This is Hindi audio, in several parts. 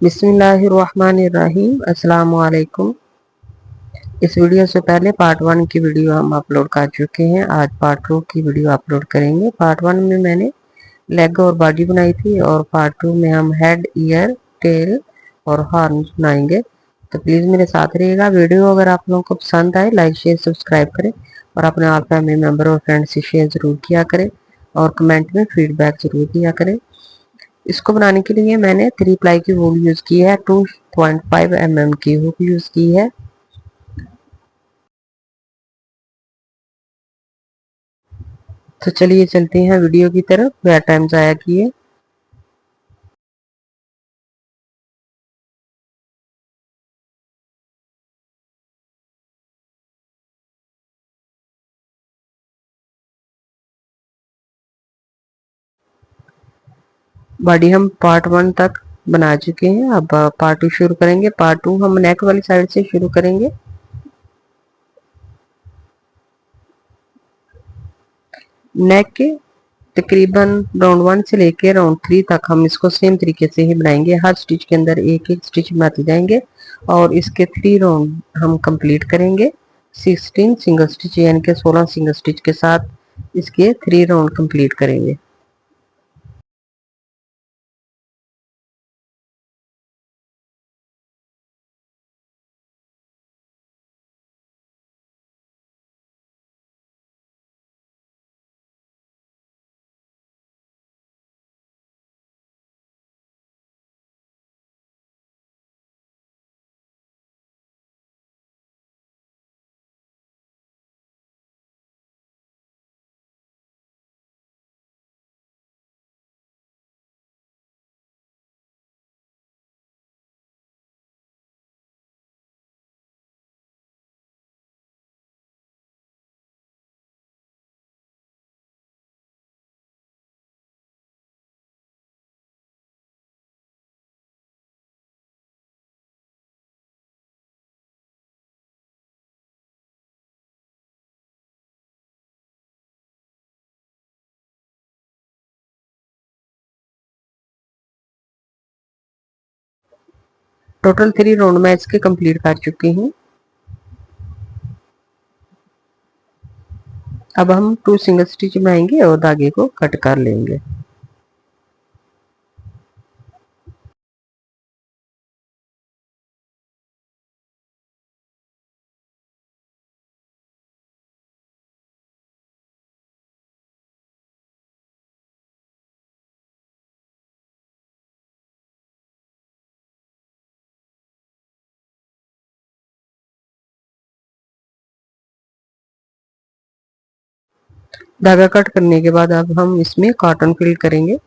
बिस्मिल्लाहिर्रहमानिर्रहीम। अस्सलाम वालेकुम। इस वीडियो से पहले पार्ट 1 की वीडियो हम अपलोड कर चुके हैं। आज पार्ट 2 की वीडियो अपलोड करेंगे। पार्ट 1 में मैंने लेग और बॉडी बनाई थी और पार्ट 2 में हम हेड, ईयर, टेल और हॉर्न बनाएंगे। तो प्लीज़ मेरे साथ रहिएगा। वीडियो अगर आप लोगों को पसंद आए लाइक शेयर सब्सक्राइब करें और अपने ऑल फैमिली मेम्बर और फ्रेंड्स से शेयर ज़रूर किया करें और कमेंट में फीडबैक ज़रूर दिया करें। इसको बनाने के लिए मैंने 3 प्लाई की वूल यूज़ की है, 2.5 mm की हुक यूज़ की है। तो चलिए चलते हैं वीडियो की तरफ, बिना टाइम ज़ाया किए। बॉडी हम पार्ट 1 तक बना चुके हैं। अब पार्ट 2 शुरू करेंगे। पार्ट 2 हम नेक वाली साइड से शुरू करेंगे। नेक के तकरीबन राउंड 1 से लेके राउंड 3 तक हम इसको सेम तरीके से ही बनाएंगे। हर स्टिच के अंदर एक एक स्टिच बनाते जाएंगे और इसके 3 राउंड हम कंप्लीट करेंगे। 16 सिंगल स्टिच यानी कि 16 सिंगल स्टिच के साथ इसके 3 राउंड कंप्लीट करेंगे। टोटल 3 राउंड मैं इसके कंप्लीट कर चुकी हूँ। अब हम 2 सिंगल स्टिच बनाएंगे और धागे को कट कर लेंगे। धागा कट करने के बाद अब हम इसमें कॉटन फिल करेंगे।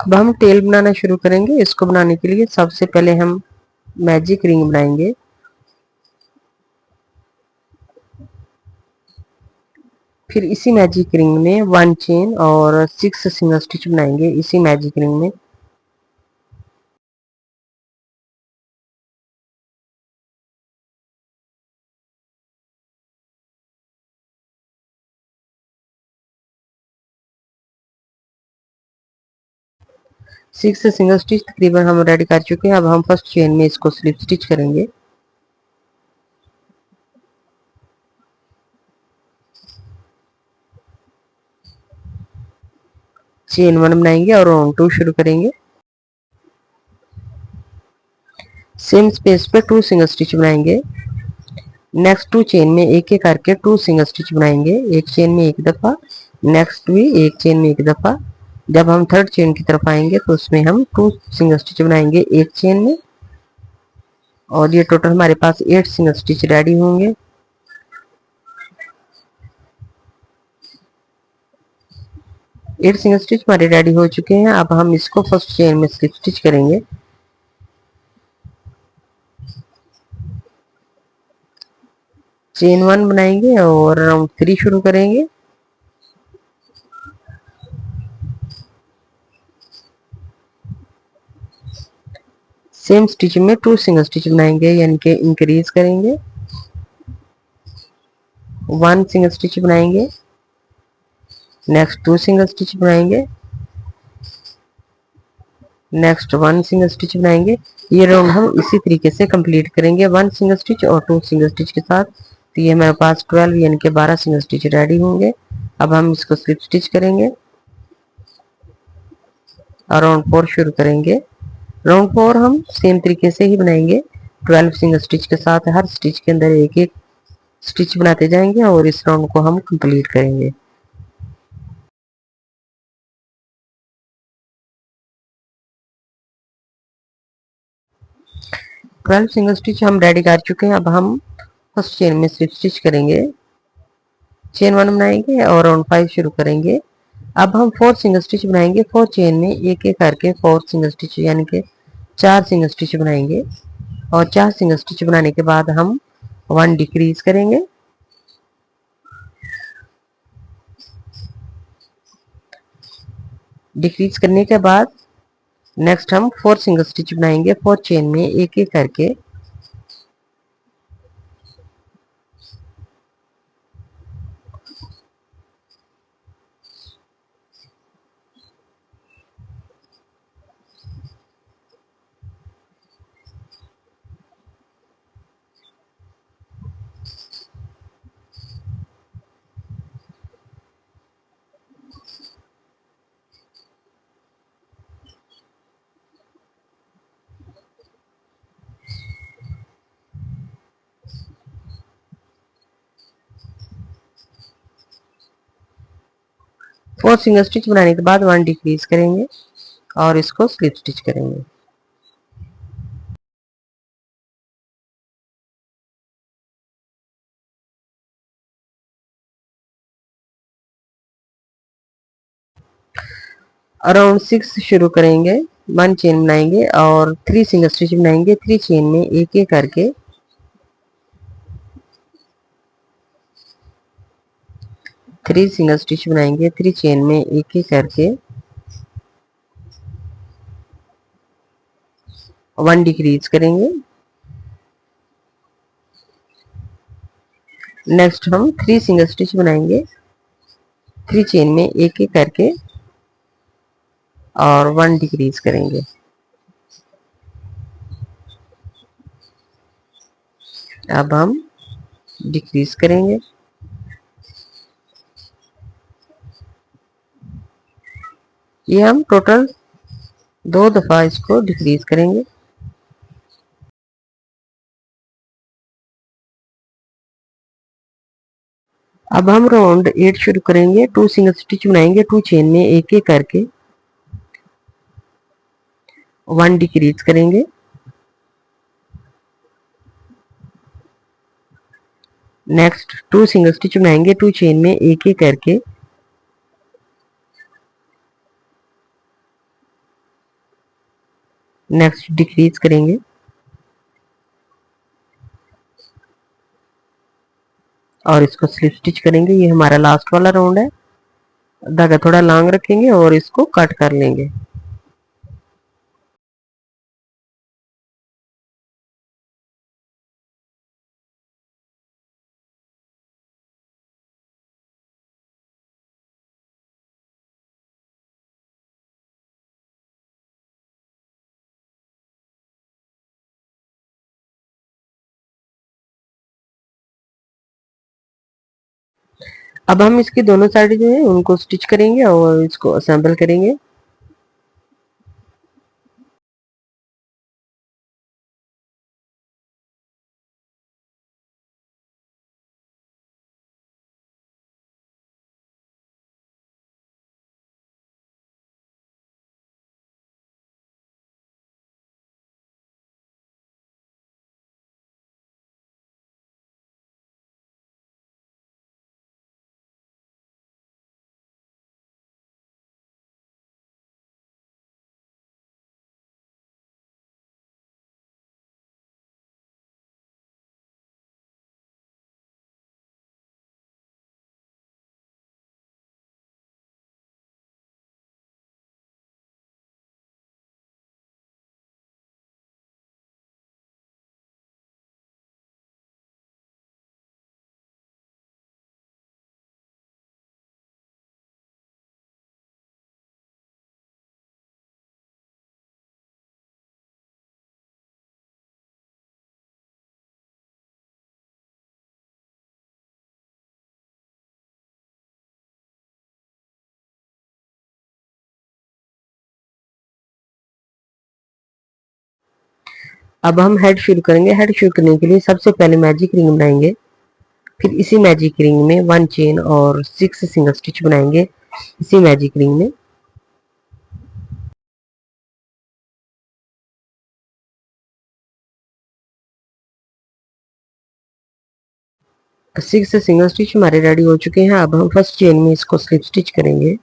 अब हम टेल बनाना शुरू करेंगे। इसको बनाने के लिए सबसे पहले हम मैजिक रिंग बनाएंगे। फिर इसी मैजिक रिंग में 1 चेन और 6 सिंगल स्टिच बनाएंगे इसी मैजिक रिंग में। सिक्स सिंगल स्टिच तकरीबन हम रेडी कर चुके हैं। अब हम फर्स्ट चेन में इसको स्लिप स्टिच करेंगे। चेन 1 बनाएंगे और राउंड 2 शुरू करेंगे। सेम स्पेस पे 2 सिंगल स्टिच बनाएंगे। नेक्स्ट 2 चेन में एक एक करके 2 सिंगल स्टिच बनाएंगे, एक चेन में एक दफा, नेक्स्ट भी एक चेन में एक दफा। जब हम थर्ड चेन की तरफ आएंगे तो उसमें हम 2 सिंगल स्टिच बनाएंगे एक चेन में, और ये टोटल हमारे पास 8 सिंगल स्टिच रेडी होंगे। एट सिंगल स्टिच हमारे रेडी हो चुके हैं। अब हम इसको फर्स्ट चेन में स्लिप स्टिच करेंगे। चेन 1 बनाएंगे और राउंड 3 शुरू करेंगे। सेम स्टिच में 2 सिंगल स्टिच बनाएंगे, यानी कि इंक्रीज करेंगे। 1 सिंगल स्टिच बनाएंगे, नेक्स्ट 2 सिंगल स्टिच बनाएंगे, नेक्स्ट 1 सिंगल स्टिच बनाएंगे। ये राउंड हम इसी तरीके से कंप्लीट करेंगे 1 सिंगल स्टिच और 2 सिंगल स्टिच के साथ। तो ये हमारे पास 12 यानी कि 12 सिंगल स्टिच रेडी होंगे। अब हम इसको स्लिप स्टिच करेंगे और राउंड 4 शुरू करेंगे। राउंड 4 हम सेम तरीके से ही बनाएंगे 12 सिंगल स्टिच के साथ। हर स्टिच के अंदर एक एक स्टिच बनाते जाएंगे और इस राउंड को हम कंप्लीट करेंगे। ट्वेल्व सिंगल स्टिच हम रेडी कर चुके हैं। अब हम फर्स्ट चेन में स्लिप स्टिच करेंगे, चेन 1 बनाएंगे और राउंड 5 शुरू करेंगे। अब हम 4 सिंगल स्टिच बनाएंगे। 4 चेन में एक एक करके 4 सिंगल स्टिच यानी कि 4 सिंगल स्टिच बनाएंगे और 4 सिंगल स्टिच बनाने के बाद हम 1 डिक्रीज करेंगे। डिक्रीज करने के बाद नेक्स्ट हम 4 सिंगल स्टिच बनाएंगे। 4 चेन में एक एक करके 4 सिंगल स्टिच बनाने के बाद 1 डिक्रीज करेंगे और इसको स्लिप स्टिच करेंगे। अराउंड 6 शुरू करेंगे। 1 चेन बनाएंगे और 3 सिंगल स्टिच बनाएंगे। 3 चेन में एक एक करके 3 सिंगल स्टिच बनाएंगे। 3 चेन में एक एक करके 1 डिक्रीज करेंगे। नेक्स्ट हम 3 सिंगल स्टिच बनाएंगे। 3 चेन में एक एक करके और 1 डिक्रीज करेंगे। अब हम डिक्रीज करेंगे। ये हम टोटल 2 दफा इसको डिक्रीज करेंगे। अब हम राउंड 8 शुरू करेंगे। 2 सिंगल स्टिच बनाएंगे। 2 चेन में एक एक करके 1 डिक्रीज करेंगे। नेक्स्ट 2 सिंगल स्टिच बनाएंगे। 2 चेन में एक एक करके नेक्स्ट डिक्रीज करेंगे और इसको स्लिप स्टिच करेंगे। ये हमारा लास्ट वाला राउंड है। धागा थोड़ा लॉन्ग रखेंगे और इसको कट कर लेंगे। अब हम इसकी दोनों साइड जो है उनको स्टिच करेंगे और इसको असेंबल करेंगे। अब हम हेड शुरू करेंगे। हेड शुरू करने के लिए सबसे पहले मैजिक रिंग बनाएंगे, फिर इसी मैजिक रिंग में 1 चेन और 6 सिंगल स्टिच बनाएंगे इसी मैजिक रिंग में। तो 6 सिंगल स्टिच हमारे रेडी हो चुके हैं। अब हम फर्स्ट चेन में इसको स्लिप स्टिच करेंगे।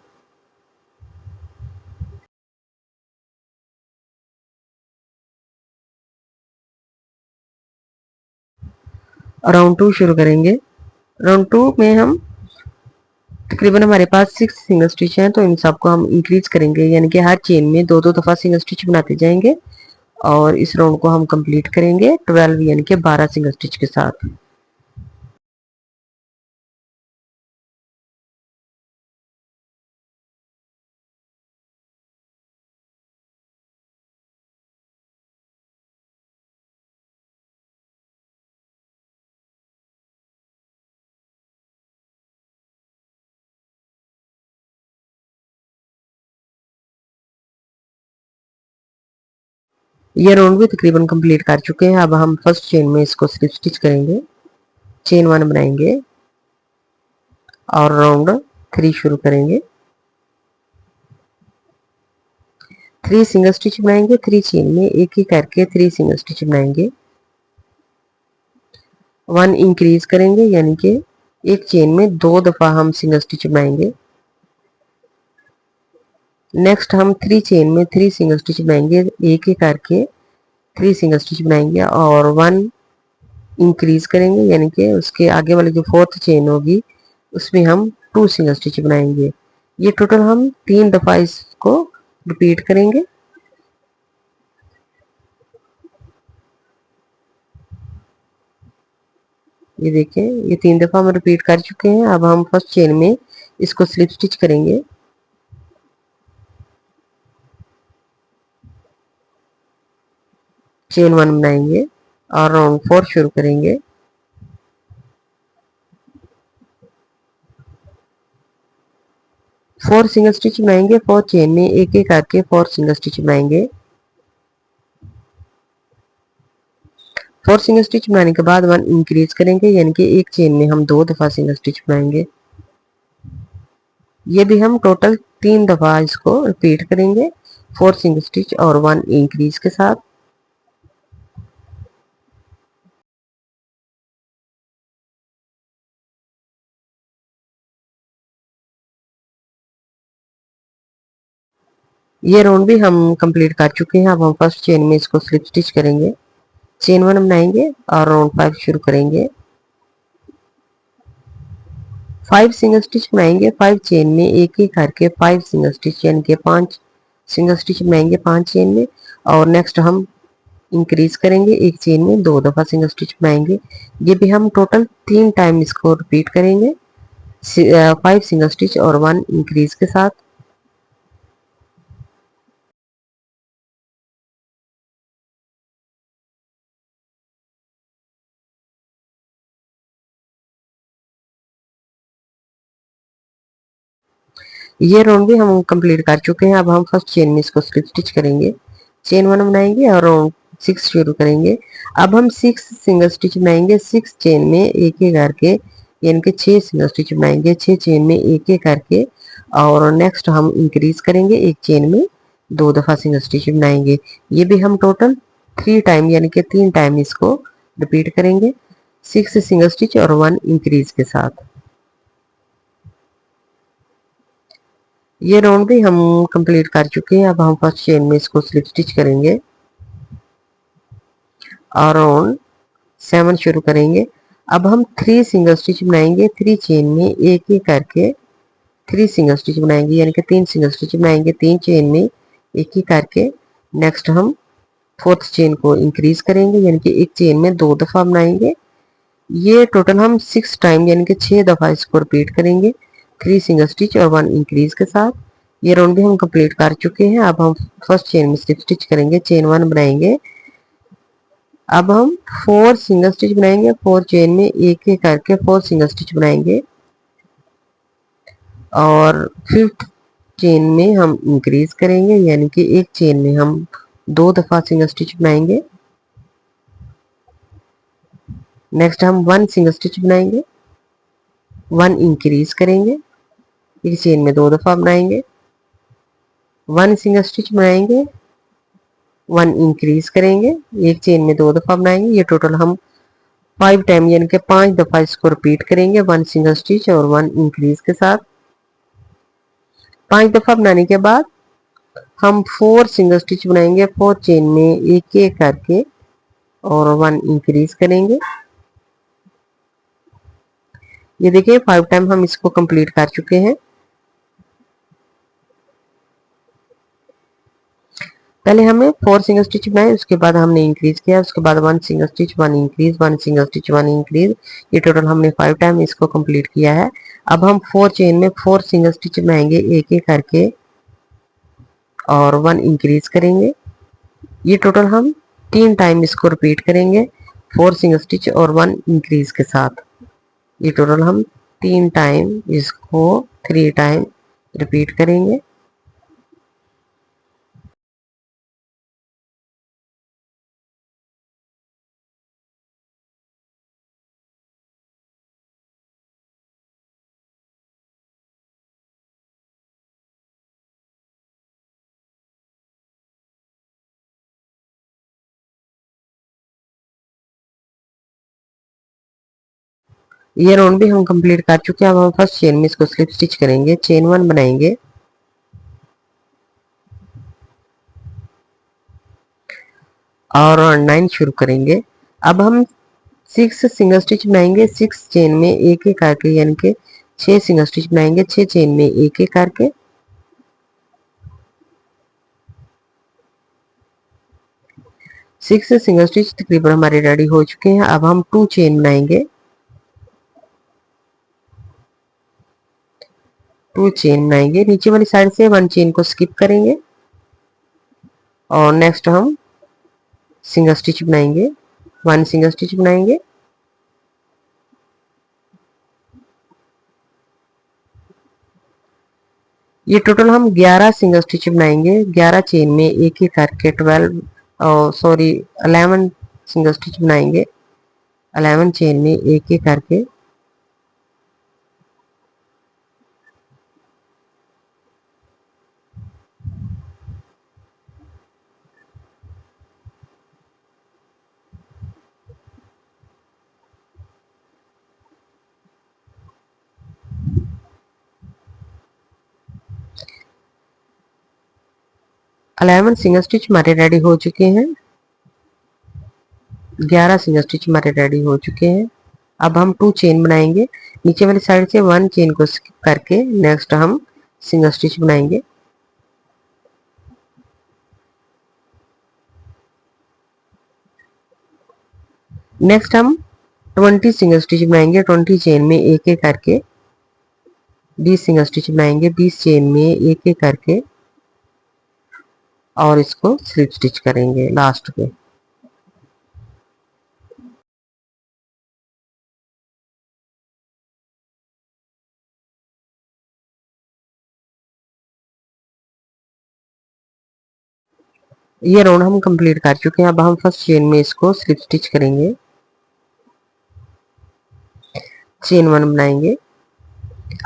राउंड 2 शुरू करेंगे। राउंड 2 में हम तकरीबन हमारे पास 6 सिंगल स्टिच हैं, तो इन सबको हम इंक्रीज करेंगे, यानी कि हर चेन में दो दो दफा सिंगल स्टिच बनाते जाएंगे और इस राउंड को हम कंप्लीट करेंगे 12 यानी कि 12 सिंगल स्टिच के साथ। ये राउंड भी तकरीबन कंप्लीट कर चुके हैं। अब हम फर्स्ट चेन में इसको स्लिप स्टिच करेंगे, चेन 1 बनाएंगे और राउंड 3 शुरू करेंगे। 3 सिंगल स्टिच बनाएंगे, 3 चेन में एक ही करके 3 सिंगल स्टिच बनाएंगे। 1 इंक्रीज करेंगे, यानी कि एक चेन में दो दफा हम सिंगल स्टिच बनाएंगे। नेक्स्ट हम 3 चेन में 3 सिंगल स्टिच बनाएंगे, एक ही करके 3 सिंगल स्टिच बनाएंगे और 1 इंक्रीज करेंगे, यानी कि उसके आगे वाली जो फोर्थ चेन होगी उसमें हम 2 सिंगल स्टिच बनाएंगे। ये टोटल हम 3 दफा इसको रिपीट करेंगे। ये देखें, ये 3 दफा हम रिपीट कर चुके हैं। अब हम फर्स्ट चेन में इसको स्लिप स्टिच करेंगे। चेन 1 बनाएंगे और राउंड 4 शुरू करेंगे। 4 सिंगल स्टिच बनाएंगे, 4 चेन में एक एक करके 4 सिंगल स्टिच बनाएंगे। 4 सिंगल स्टिच बनाने के बाद 1 इंक्रीज करेंगे, यानी कि एक चेन में हम दो दफा सिंगल स्टिच बनाएंगे। ये भी हम टोटल 3 दफा इसको रिपीट करेंगे, 4 सिंगल स्टिच और 1 इंक्रीज के साथ। ये राउंड भी हम कंप्लीट कर चुके हैं। अब हम फर्स्ट चेन में इसको स्लिप स्टिच करेंगे, चेन 1 बनाएंगे और राउंड 5 शुरू करेंगे। 5 सिंगल स्टिच बनाएंगे, 5 चेन में एक एक करके 5 सिंगल स्टिच, यानी कि 5 सिंगल स्टिच बनाएंगे 5 चेन में और नेक्स्ट हम इंक्रीज करेंगे, एक चेन में दो दफा सिंगल स्टिच बनाएंगे। ये भी हम टोटल 3 टाइम इसको रिपीट करेंगे, 5 सिंगल स्टिच और 1 इंक्रीज के साथ। ये राउंड भी हम कंप्लीट कर चुके हैं। अब हम फर्स्ट चेन में इसको स्लिप स्टिच करेंगे, चेन 1 बनाएंगे और राउंड 6 शुरू करेंगे। अब हम 6 सिंगल स्टिच बनाएंगे, 6 चेन में एक एक करके, यानी कि 6 सिंगल स्टिच बनाएंगे, 6 चेन में एक एक करके और नेक्स्ट हम इंक्रीज करेंगे, एक चेन में दो दफा सिंगल स्टिच बनाएंगे। ये भी हम टोटल 3 टाइम यानी कि 3 टाइम इसको रिपीट करेंगे, 6 सिंगल स्टिच और 1 इंक्रीज के साथ। ये राउंड भी हम कंप्लीट कर चुके हैं। अब हम फर्स्ट चेन में इसको स्लिप स्टिच करेंगे और राउंड 7 शुरू करेंगे। अब हम 3 सिंगल स्टिच बनाएंगे, 3 चेन में एक एक करके 3 सिंगल स्टिच बनाएंगे, यानी कि 3 सिंगल स्टिच बनाएंगे 3 चेन में एक ही करके। नेक्स्ट हम फोर्थ चेन को इंक्रीज करेंगे, यानी कि एक चेन में दो दफा बनाएंगे। ये टोटल हम 6 टाइम यानी कि 6 दफा इसको रिपीट करेंगे, 3 सिंगल स्टिच और 1 इंक्रीज के साथ। ये राउंड भी हम कंप्लीट कर चुके हैं। अब हम फर्स्ट चेन में स्लिप स्टिच करेंगे, चेन 1 बनाएंगे। अब हम 4 सिंगल स्टिच बनाएंगे, 4 चेन में एक एक करके 4 सिंगल स्टिच बनाएंगे और फिफ्थ चेन में हम इंक्रीज करेंगे, यानी कि एक चेन में हम दो दफा सिंगल स्टिच बनाएंगे। नेक्स्ट हम 1 सिंगल स्टिच बनाएंगे, 1 इंक्रीज करेंगे, एक चेन में 2 दफा बनाएंगे, 1 सिंगल स्टिच बनाएंगे, 1 इंक्रीज करेंगे, एक चेन में 2 दफा बनाएंगे। ये टोटल हम 5 टाइम यानी कि 5 दफा इसको रिपीट करेंगे 1 सिंगल स्टिच और 1 इंक्रीज के साथ। 5 दफा बनाने के बाद हम 4 सिंगल स्टिच बनाएंगे 4 चेन में एक एक करके और 1 इंक्रीज करेंगे। ये देखिए 5 टाइम हम इसको कंप्लीट कर चुके हैं। पहले हमें 4 सिंगल स्टिच बनाए, उसके बाद हमने इंक्रीज किया, उसके बाद 1 single stitch 1 increase 1 single stitch 1 increase. ये टोटल हमने 5 टाइम इसको कंप्लीट किया है। अब हम 4 चेन में 4 सिंगल स्टिच बनाएंगे एक एक करके और 1 इंक्रीज करेंगे। ये टोटल हम 3 टाइम इसको रिपीट करेंगे 4 सिंगल स्टिच और 1 इंक्रीज के साथ। ये टोटल हम 3 टाइम इसको 3 टाइम रिपीट करेंगे। ये राउंड भी हम कंप्लीट कर चुके हैं। अब हम फर्स्ट चेन में इसको स्लिप स्टिच करेंगे, चेन 1 बनाएंगे और 9 शुरू करेंगे। अब हम 6 सिंगल स्टिच बनाएंगे 6 चेन में एक एक करके यानी कि 6 सिंगल स्टिच बनाएंगे 6 चेन में एक एक करके। 6 सिंगल स्टिच तकरीबन हमारे रेडी हो चुके हैं। अब हम 2 चेन बनाएंगे, 2 चेन बनाएंगे, नीचे वाली साइड से 1 चेन को स्किप करेंगे और नेक्स्ट हम सिंगल स्टिच बनाएंगे, 1 सिंगल स्टिच बनाएंगे। ये टोटल हम 11 सिंगल स्टिच बनाएंगे 11 चेन में एक एक करके 11 सिंगल स्टिच बनाएंगे 11 चेन में एक एक करके। अलेवन सिंगल स्टिच हमारे रेडी हो चुके हैं, 11 सिंगल स्टिच हमारे रेडी हो चुके हैं। अब हम 2 चेन बनाएंगे, नीचे वाली साइड से 1 चेन को स्किप करके नेक्स्ट हम सिंगल स्टिच बनाएंगे। नेक्स्ट हम 20 सिंगल स्टिच बनाएंगे 20 चेन में एक एक करके। 20 सिंगल स्टिच बनाएंगे 20 चेन में एक एक करके और इसको स्लिप स्टिच करेंगे लास्ट पे। ये राउंड हम कंप्लीट कर चुके हैं। अब हम फर्स्ट चेन में इसको स्लिप स्टिच करेंगे, चेन 1 बनाएंगे।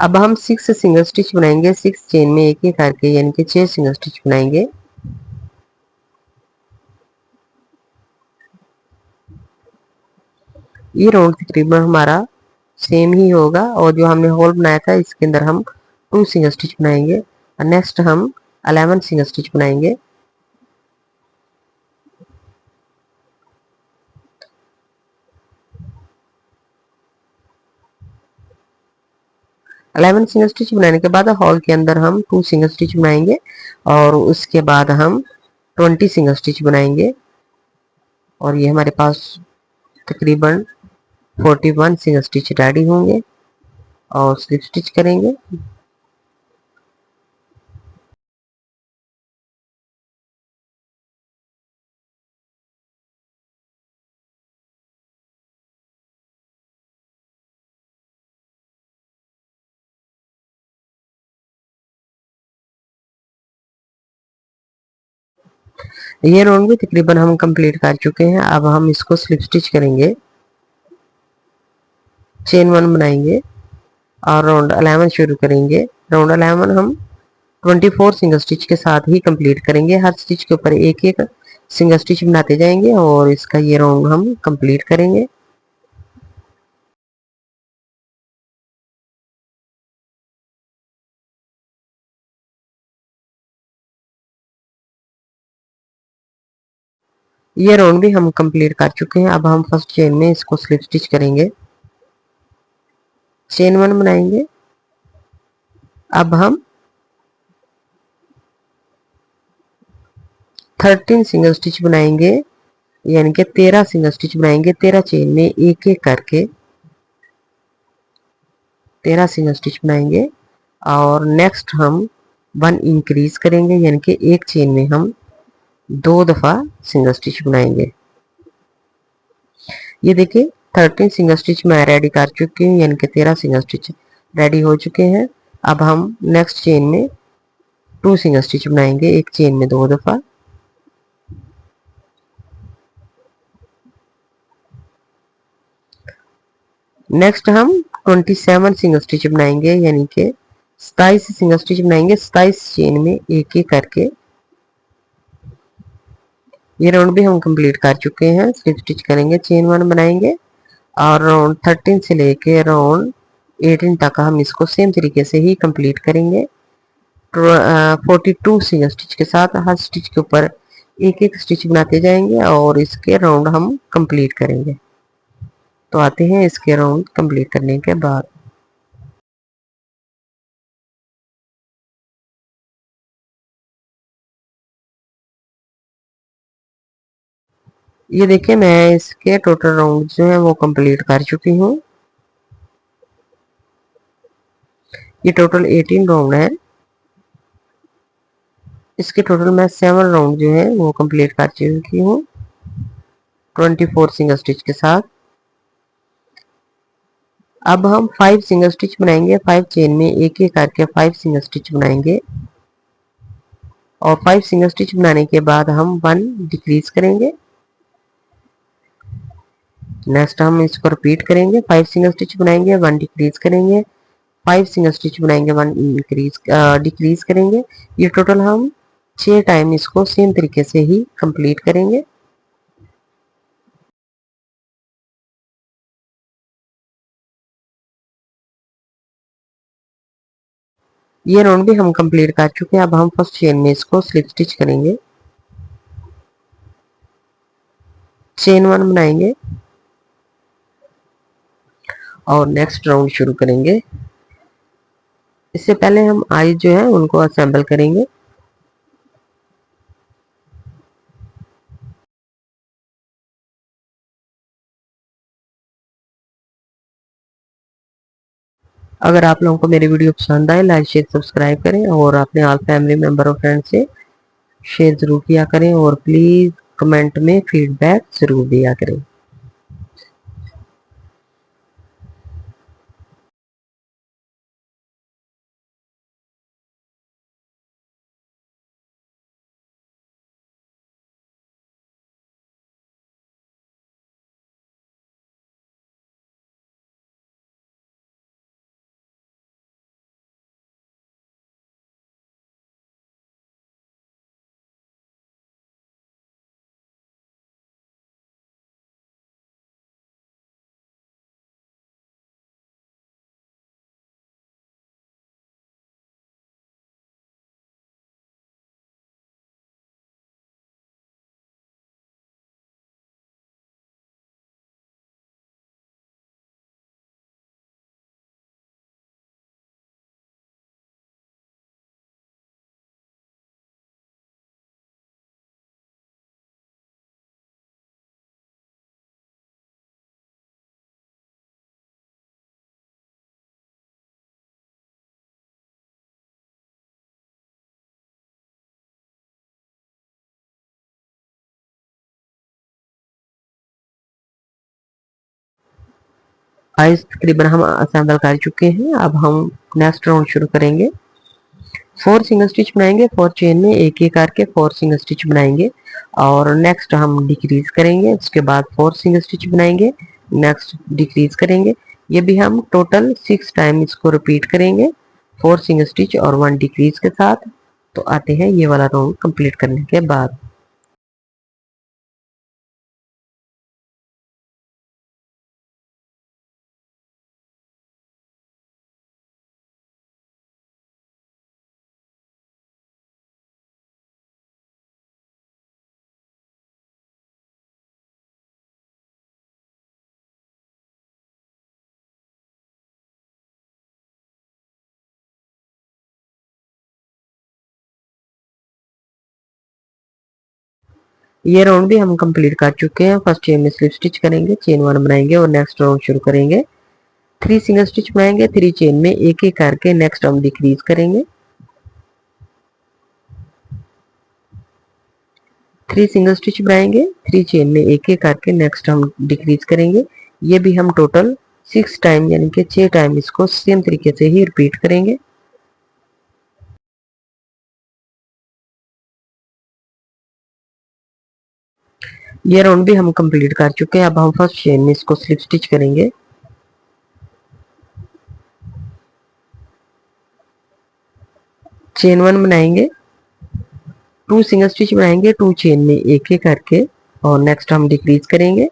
अब हम 6 सिंगल स्टिच बनाएंगे 6 चेन में एक एक करके यानी कि 6 सिंगल स्टिच बनाएंगे। ये राउंड तकरीबन हमारा सेम ही होगा और जो हमने होल बनाया था इसके अंदर हम 2 सिंगल स्टिच बनाएंगे और नेक्स्ट हम 11 सिंगल स्टिच बनाएंगे। अलेवन सिंगल स्टिच बनाने के बाद हॉल के अंदर हम 2 सिंगल स्टिच बनाएंगे और उसके बाद हम 20 सिंगल स्टिच बनाएंगे और ये हमारे पास तकरीबन 41 सिंगल स्टिच रेडी होंगे और स्लिप स्टिच करेंगे। ये राउंड भी तकरीबन हम कंप्लीट कर चुके हैं। अब हम इसको स्लिप स्टिच करेंगे। चेन 1 बनाएंगे और राउंड 11 शुरू करेंगे। राउंड 11 हम 24 सिंगल स्टिच के साथ ही कंप्लीट करेंगे। हर स्टिच के ऊपर एक एक सिंगल स्टिच बनाते जाएंगे और इसका ये राउंड हम कंप्लीट करेंगे। ये राउंड भी हम कंप्लीट कर चुके हैं। अब हम फर्स्ट चेन में इसको स्लिप स्टिच करेंगे। चेन 1 बनाएंगे। अब हम 13 सिंगल स्टिच बनाएंगे, यानी कि 13 सिंगल स्टिच बनाएंगे। 13 चेन में एक एक करके 13 सिंगल स्टिच बनाएंगे और नेक्स्ट हम 1 इंक्रीज करेंगे, यानी कि एक चेन में हम 2 दफा सिंगल स्टिच बनाएंगे। ये देखिए 13 सिंगल स्टिच मैं रेडी कर चुकी हूँ, यानी कि 13 सिंगल स्टिच रेडी हो चुके हैं। अब हम नेक्स्ट चेन में 2 सिंगल स्टिच बनाएंगे, एक चेन में 2 दफा। नेक्स्ट हम 27 सिंगल स्टिच बनाएंगे, यानी कि 27 सिंगल स्टिच बनाएंगे। 27 चेन में एक एक करके। ये राउंड भी हम कंप्लीट कर चुके हैं। स्लिप स्टिच करेंगे, चेन 1 बनाएंगे और राउंड 13 से लेके राउंड 18 तक हम इसको सेम तरीके से ही कंप्लीट करेंगे। 42 सिंगल स्टिच के साथ हर स्टिच के ऊपर एक एक स्टिच बनाते जाएंगे और इसके राउंड हम कंप्लीट करेंगे। तो आते हैं इसके राउंड कंप्लीट करने के बाद। ये देखिए मैं इसके टोटल राउंड जो है वो कंप्लीट कर चुकी हूँ। ये टोटल 18 राउंड है। इसके टोटल मैं 7 राउंड जो है वो कंप्लीट कर चुकी हूँ 24 सिंगल स्टिच के साथ। अब हम 5 सिंगल स्टिच बनाएंगे। 5 चेन में एक एक करके 5 सिंगल स्टिच बनाएंगे और 5 सिंगल स्टिच बनाने के बाद हम 1 डिक्रीज करेंगे। नेक्स्ट हम इसको रिपीट करेंगे। 5 सिंगल स्टिच बनाएंगे, 1 डिक्रीज करेंगे, 5 सिंगल स्टिच बनाएंगे, 1 इंक्रीज डिक्रीज करेंगे। ये टोटल हम 6 टाइम इसको सेम तरीके से ही कंप्लीट करेंगे। ये राउंड भी हम कंप्लीट कर चुके हैं। अब हम फर्स्ट चेन में इसको स्लिप स्टिच करेंगे। चेन 1 बनाएंगे और नेक्स्ट राउंड शुरू करेंगे। इससे पहले हम आई जो है उनको असेंबल करेंगे। अगर आप लोगों को मेरी वीडियो पसंद आए, लाइक शेयर सब्सक्राइब करें और अपने ऑल फैमिली मेंबर और फ्रेंड से शेयर जरूर किया करें और प्लीज कमेंट में फीडबैक जरूर दिया करें। आइस तकरीबन हम असेंबल कर चुके हैं। अब हम नेक्स्ट राउंड शुरू करेंगे। 4 सिंगल स्टिच बनाएंगे। 4 चेन में एक एक करके 4 सिंगल स्टिच बनाएंगे और नेक्स्ट हम डिक्रीज करेंगे। उसके बाद 4 सिंगल स्टिच बनाएंगे, नेक्स्ट डिक्रीज करेंगे। ये भी हम टोटल 6 टाइम इसको रिपीट करेंगे 4 सिंगल स्टिच और 1 डिक्रीज के साथ। तो आते हैं ये वाला राउंड कंप्लीट करने के बाद। ये राउंड भी हम कंप्लीट कर चुके हैं। फर्स्ट चेन में स्लिप स्टिच करेंगे, चेन 1 बनाएंगे और नेक्स्ट राउंड शुरू करेंगे। 3 सिंगल स्टिच बनाएंगे, 3 चेन में एक एक करके नेक्स्ट राउंड डिक्रीज करेंगे। 3 सिंगल स्टिच बनाएंगे, 3 चेन में एक एक करके नेक्स्ट हम डिक्रीज करेंगे। ये भी हम टोटल 6 टाइम यानी कि 6 टाइम इसको सेम तरीके से ही रिपीट करेंगे। ये राउंड भी हम कंप्लीट कर चुके हैं। अब हम फर्स्ट चेन में इसको स्लिप स्टिच करेंगे। चेन 1 बनाएंगे, 2 सिंगल स्टिच बनाएंगे, 2 चेन में एक एक करके और नेक्स्ट हम डिक्रीज करेंगे।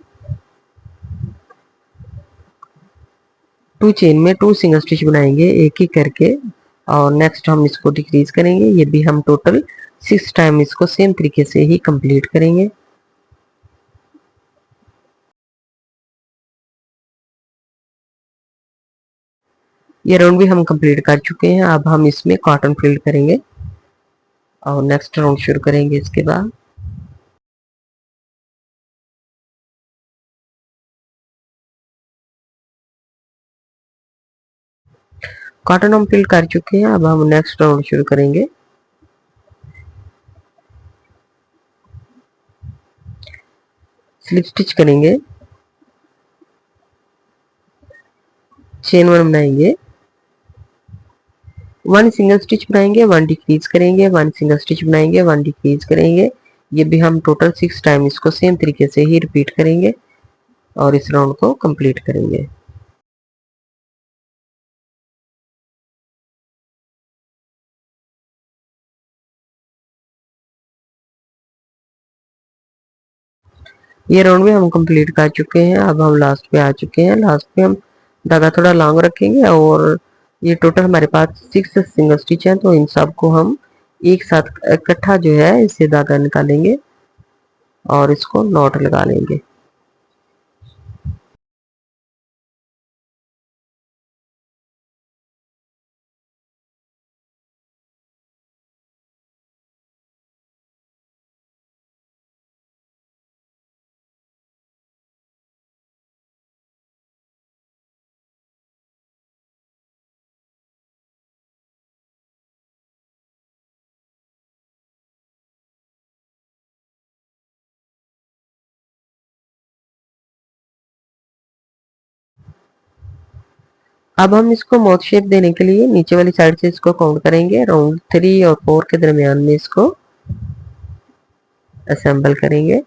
2 चेन में 2 सिंगल स्टिच बनाएंगे एक एक करके और नेक्स्ट हम इसको डिक्रीज करेंगे। ये भी हम टोटल 6 टाइम इसको सेम तरीके से ही कंप्लीट करेंगे। ये राउंड भी हम कंप्लीट कर चुके हैं। अब हम इसमें कॉटन फिल करेंगे और नेक्स्ट राउंड शुरू करेंगे इसके बाद। कॉटन हम फिल कर चुके हैं। अब हम नेक्स्ट राउंड शुरू करेंगे। स्लिप स्टिच करेंगे, चेन 1 बनाएंगे, 1 सिंगल स्टिच बनाएंगे, 1 डिक्रीज करेंगे, 1 सिंगल स्टिच बनाएंगे, 1 डिक्रीज करेंगे। ये भी हम टोटल 6 टाइम इसको सेम तरीके से ही रिपीट करेंगे और इस राउंड को कंप्लीट करेंगे। ये राउंड भी हम कंप्लीट कर चुके हैं। अब हम लास्ट पे आ चुके हैं। लास्ट पे हम धागा थोड़ा लॉन्ग रखेंगे और ये टोटल हमारे पास 6 सिंगल स्टिच हैं, तो इन सब को हम एक साथ इकट्ठा जो है इससे धागा निकालेंगे और इसको नॉट लगा लेंगे। अब हम इसको माउथ शेप देने के लिए नीचे वाली साइड से इसको काउंट करेंगे, राउंड 3 और 4 के दरमियान में इसको असेंबल करेंगे।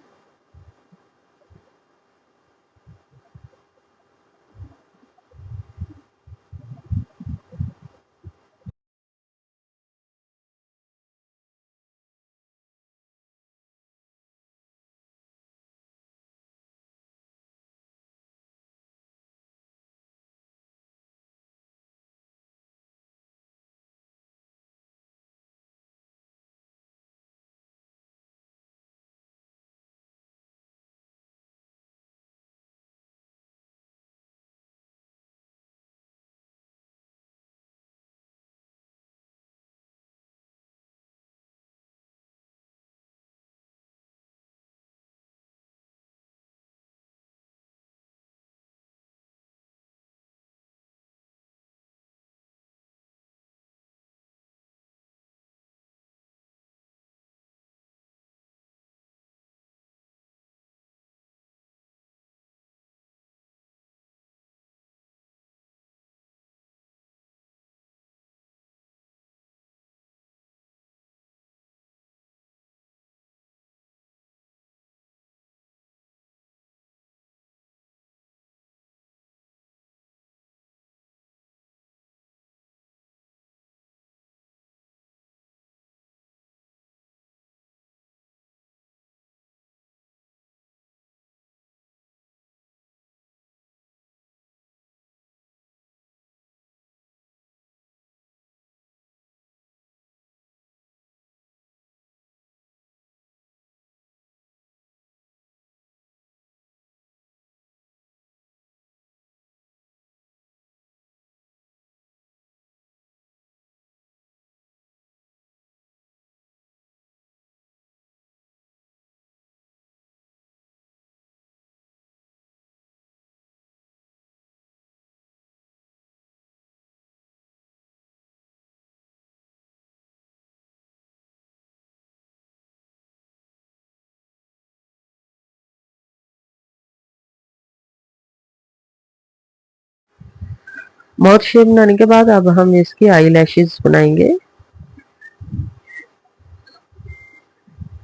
माउथ शेप बनाने के बाद अब हम इसकी आई लैशेज बनाएंगे।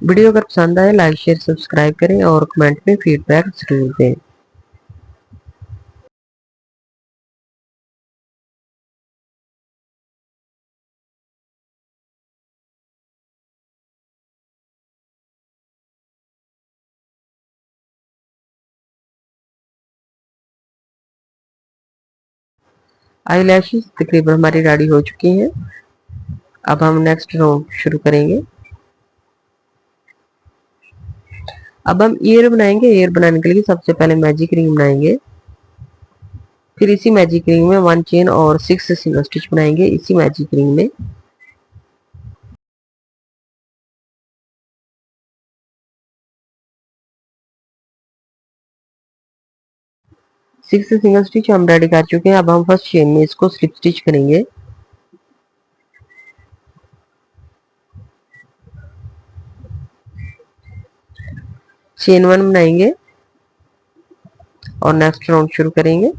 वीडियो अगर पसंद आए लाइक शेयर सब्सक्राइब करें और कमेंट में फीडबैक जरूर दें। आई लैशेज तकरीबन हमारी रेडी हो चुकी हैं। अब हम नेक्स्ट राउंड शुरू करेंगे। अब हम ईयर बनाएंगे। ईयर बनाने के लिए सबसे पहले मैजिक रिंग बनाएंगे, फिर इसी मैजिक रिंग में 1 चेन और 6 सिंगल स्टिच बनाएंगे। इसी मैजिक रिंग में 6 सिंगल स्टिच हम रेडी कर चुके हैं। अब हम फर्स्ट चेन में इसको स्लिप स्टिच करेंगे। चेन 1 बनाएंगे और नेक्स्ट राउंड शुरू करेंगे।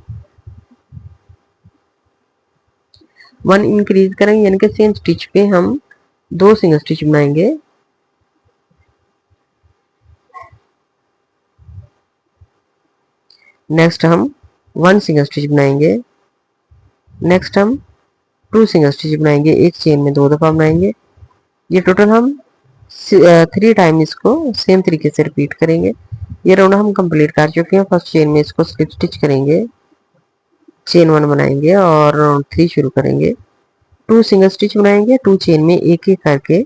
1 इंक्रीज करेंगे, यानी कि सेम स्टिच पे हम 2 सिंगल स्टिच बनाएंगे। नेक्स्ट हम 1 सिंगल स्टिच बनाएंगे। नेक्स्ट हम 2 सिंगल स्टिच बनाएंगे, एक चेन में 2 दफा बनाएंगे। ये टोटल हम 3 टाइम इसको सेम तरीके से रिपीट करेंगे। ये राउंड हम कंप्लीट कर चुके हैं। फर्स्ट चेन में इसको स्लिप स्टिच करेंगे, चेन 1 बनाएंगे और राउंड 3 शुरू करेंगे। 2 सिंगल स्टिच बनाएंगे, 2 चेन में एक एक करके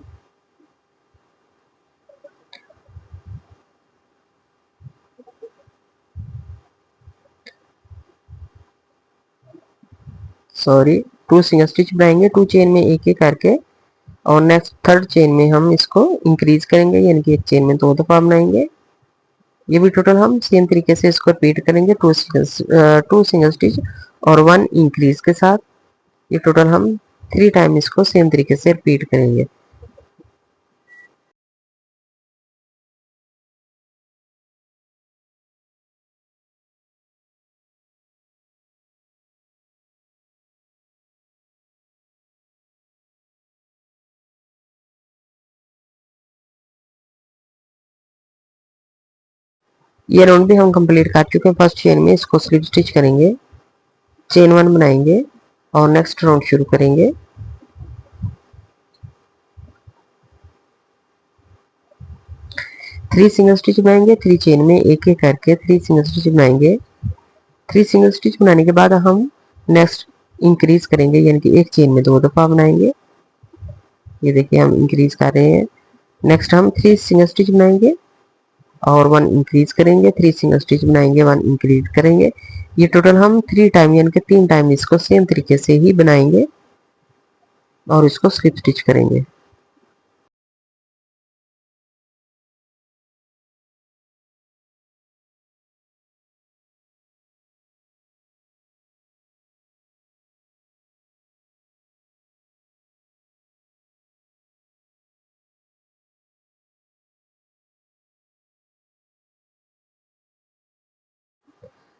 सॉरी 2 सिंगल स्टिच बनाएंगे, 2 चेन में एक एक करके और नेक्स्ट थर्ड चेन में हम इसको इंक्रीज करेंगे, यानी कि एक चेन में 2 दफा बनाएंगे। ये भी टोटल हम सेम तरीके से इसको रिपीट करेंगे, 2 सिंगल स्टिच और 1 इंक्रीज के साथ। ये टोटल हम 3 टाइम इसको सेम तरीके से रिपीट करेंगे। ये राउंड भी हम कंप्लीट कर चुके हैं। फर्स्ट चेन में इसको स्लिप स्टिच करेंगे, चेन 1 बनाएंगे और नेक्स्ट राउंड शुरू करेंगे। 3 सिंगल स्टिच बनाएंगे, 3 चेन में एक एक करके 3 सिंगल स्टिच बनाएंगे। 3 सिंगल स्टिच बनाने के बाद हम नेक्स्ट इंक्रीज करेंगे, यानी कि एक चेन में 2 दफा बनाएंगे। ये देखिए हम इंक्रीज कर रहे हैं। नेक्स्ट हम 3 सिंगल स्टिच बनाएंगे और 1 इंक्रीज करेंगे, 3 सिंगल स्टिच बनाएंगे, 1 इंक्रीज करेंगे। ये टोटल हम 3 टाइम यानी कि 3 टाइम इसको सेम तरीके से ही बनाएंगे और इसको स्लिप स्टिच करेंगे।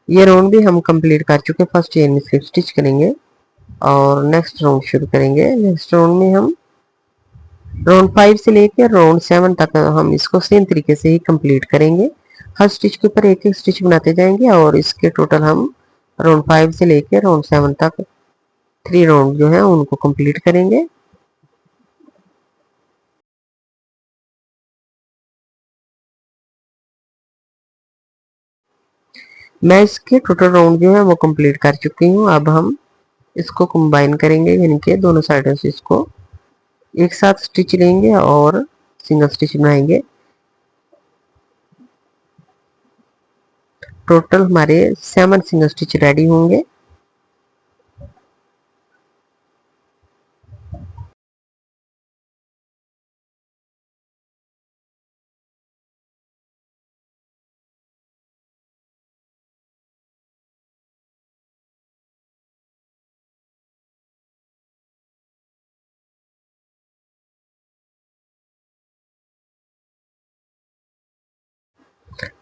ये राउंड भी हम कंप्लीट कर चुके हैं। फर्स्ट चेन में स्लिप स्टिच करेंगे और नेक्स्ट राउंड शुरू करेंगे। नेक्स्ट राउंड में हम राउंड 5 से लेकर राउंड 7 तक हम इसको सेम तरीके से ही कंप्लीट करेंगे। हर स्टिच के ऊपर एक एक स्टिच बनाते जाएंगे और इसके टोटल हम राउंड 5 से लेकर राउंड 7 तक 3 राउंड जो है उनको कंप्लीट करेंगे। मैं इसके टोटल राउंड जो है वो कंप्लीट कर चुकी हूँ। अब हम इसको कंबाइन करेंगे, यानी कि दोनों साइडों से इसको एक साथ स्टिच लेंगे और सिंगल स्टिच बनाएंगे। टोटल हमारे 7 सिंगल स्टिच रेडी होंगे।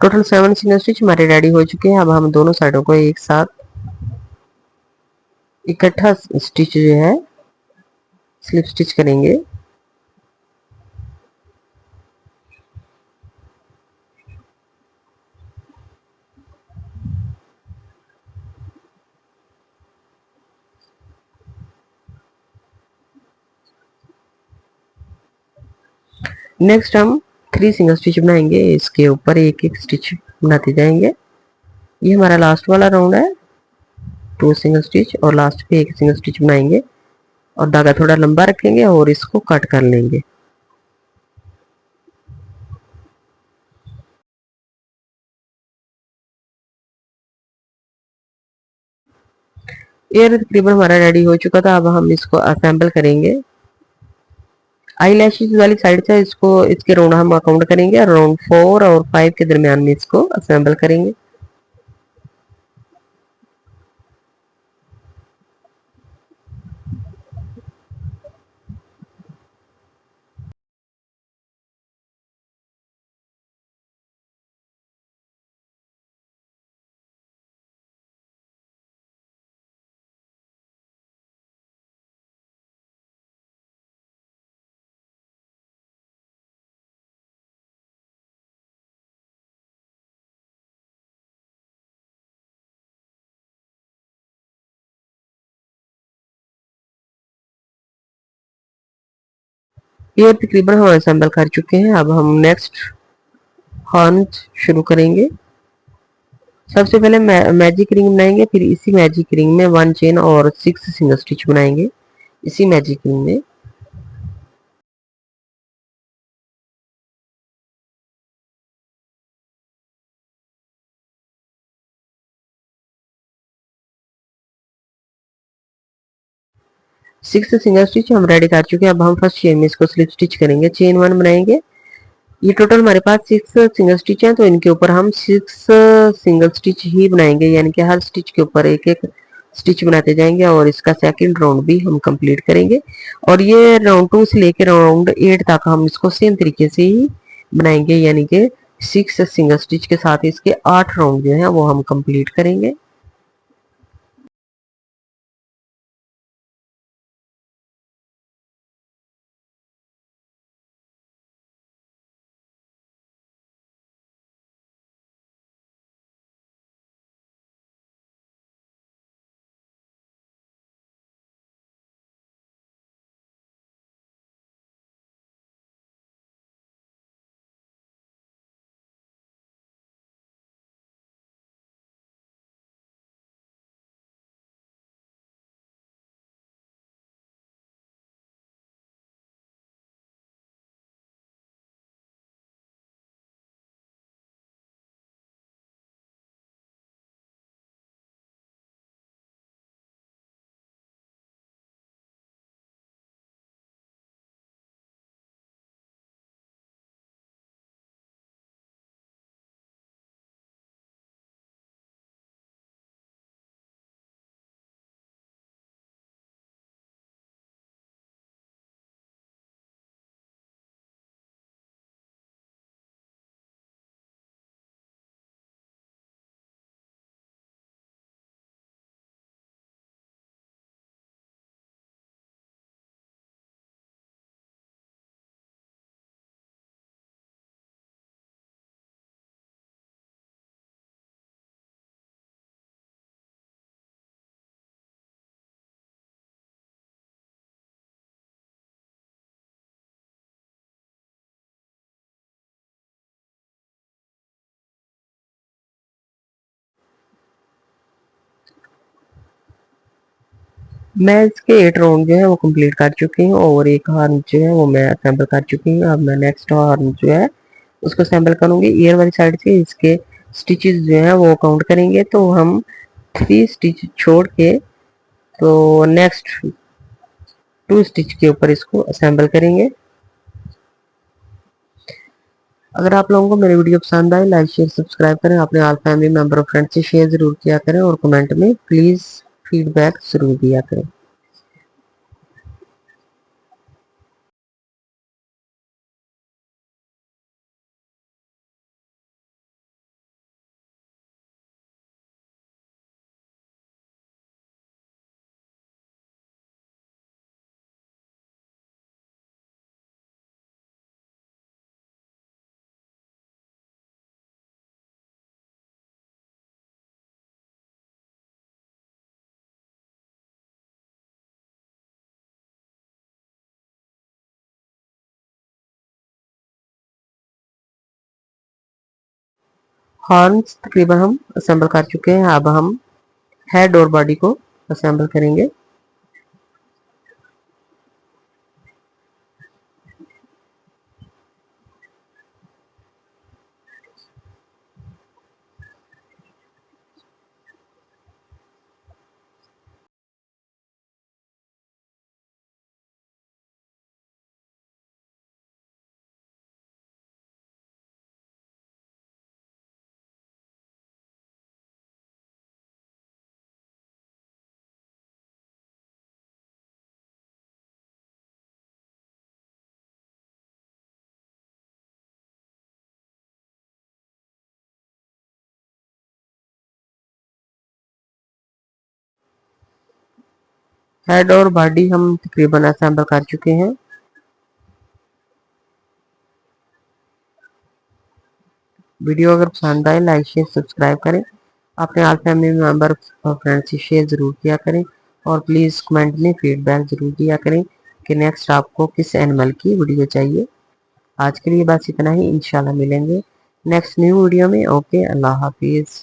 टोटल 7 सिंगल स्टिच हमारे रेडी हो चुके हैं। अब हम दोनों साइडों को एक साथ इकट्ठा स्टिच जो है स्लिप स्टिच करेंगे। नेक्स्ट हम 3 सिंगल स्टिच बनाएंगे, इसके ऊपर एक एक स्टिच बनाते जाएंगे। ये हमारा लास्ट वाला राउंड है, 2 सिंगल स्टिच और लास्ट पे एक सिंगल स्टिच बनाएंगे और धागा थोड़ा लंबा रखेंगे और इसको कट कर लेंगे। ये तकरीबन हमारा रेडी हो चुका था। अब हम इसको असेंबल करेंगे। आई लैशेज वाली साइड से इसको इसके राउंड हम काउंट करेंगे और राउंड 4 और 5 के दरमियान में इसको असेंबल करेंगे। ये तकरीबन हम असेंबल कर चुके हैं। अब हम नेक्स्ट हॉर्न शुरू करेंगे। सबसे पहले मैजिक रिंग बनाएंगे, फिर इसी मैजिक रिंग में 1 चेन और 6 सिंगल स्टिच बनाएंगे इसी मैजिक रिंग में। 6 सिंगल स्टिच हम रेडी कर चुके हैं। अब हम फर्स्ट चेन में इसको स्लिप स्टिच करेंगे, चेन 1 बनाएंगे। ये टोटल हमारे पास 6 सिंगल स्टिच हैं, तो इनके ऊपर हम 6 सिंगल स्टिच ही बनाएंगे, यानी कि हर स्टिच के ऊपर एक एक स्टिच बनाते जाएंगे और इसका सेकंड राउंड भी हम कंप्लीट करेंगे। और ये राउंड 2 से लेकर राउंड 8 तक हम इसको सेम तरीके से ही बनाएंगे, यानी कि 6 सिंगल स्टिच के साथ इसके 8 राउंड जो है वो हम कंप्लीट करेंगे। मैं इसके 8 राउंड जो है वो कंप्लीट कर चुकी हूँ और एक हॉर्न जो है वो मैं असेंबल कर चुकी हूँ। अब मैं नेक्स्ट हॉर्न जो है उसको असेंबल करूंगी। ईयर वाली साइड से इसके स्टिचेस जो है वो काउंट करेंगे, तो हम 3 स्टिच छोड़ के तो नेक्स्ट 2 स्टिच के ऊपर इसको असेंबल करेंगे। अगर आप लोगों को मेरी वीडियो पसंद आए, लाइक शेयर सब्सक्राइब करें, अपने ऑल फैमिली मेंबर और फ्रेंड से शेयर जरूर किया करें और कमेंट में प्लीज फीडबैक जरूर दिया करें। हॉर्न्स तकरीबन हम असेंबल कर चुके हैं। अब हम हेड और बॉडी को असेंबल करेंगे। हेड और बॉडी हम तकरीबन असेंबल कर चुके हैं। वीडियो अगर पसंद आए लाइक शेयर सब्सक्राइब करें। अपने ऑल फैमिली मेम्बर और फ्रेंड्स से शेयर ज़रूर किया करें और प्लीज़ कमेंट में फीडबैक ज़रूर दिया करें कि नेक्स्ट आपको किस एनिमल की वीडियो चाहिए। आज के लिए बस इतना ही, इंशाल्लाह मिलेंगे नेक्स्ट न्यू वीडियो में। ओके, अल्लाह हाफिज़।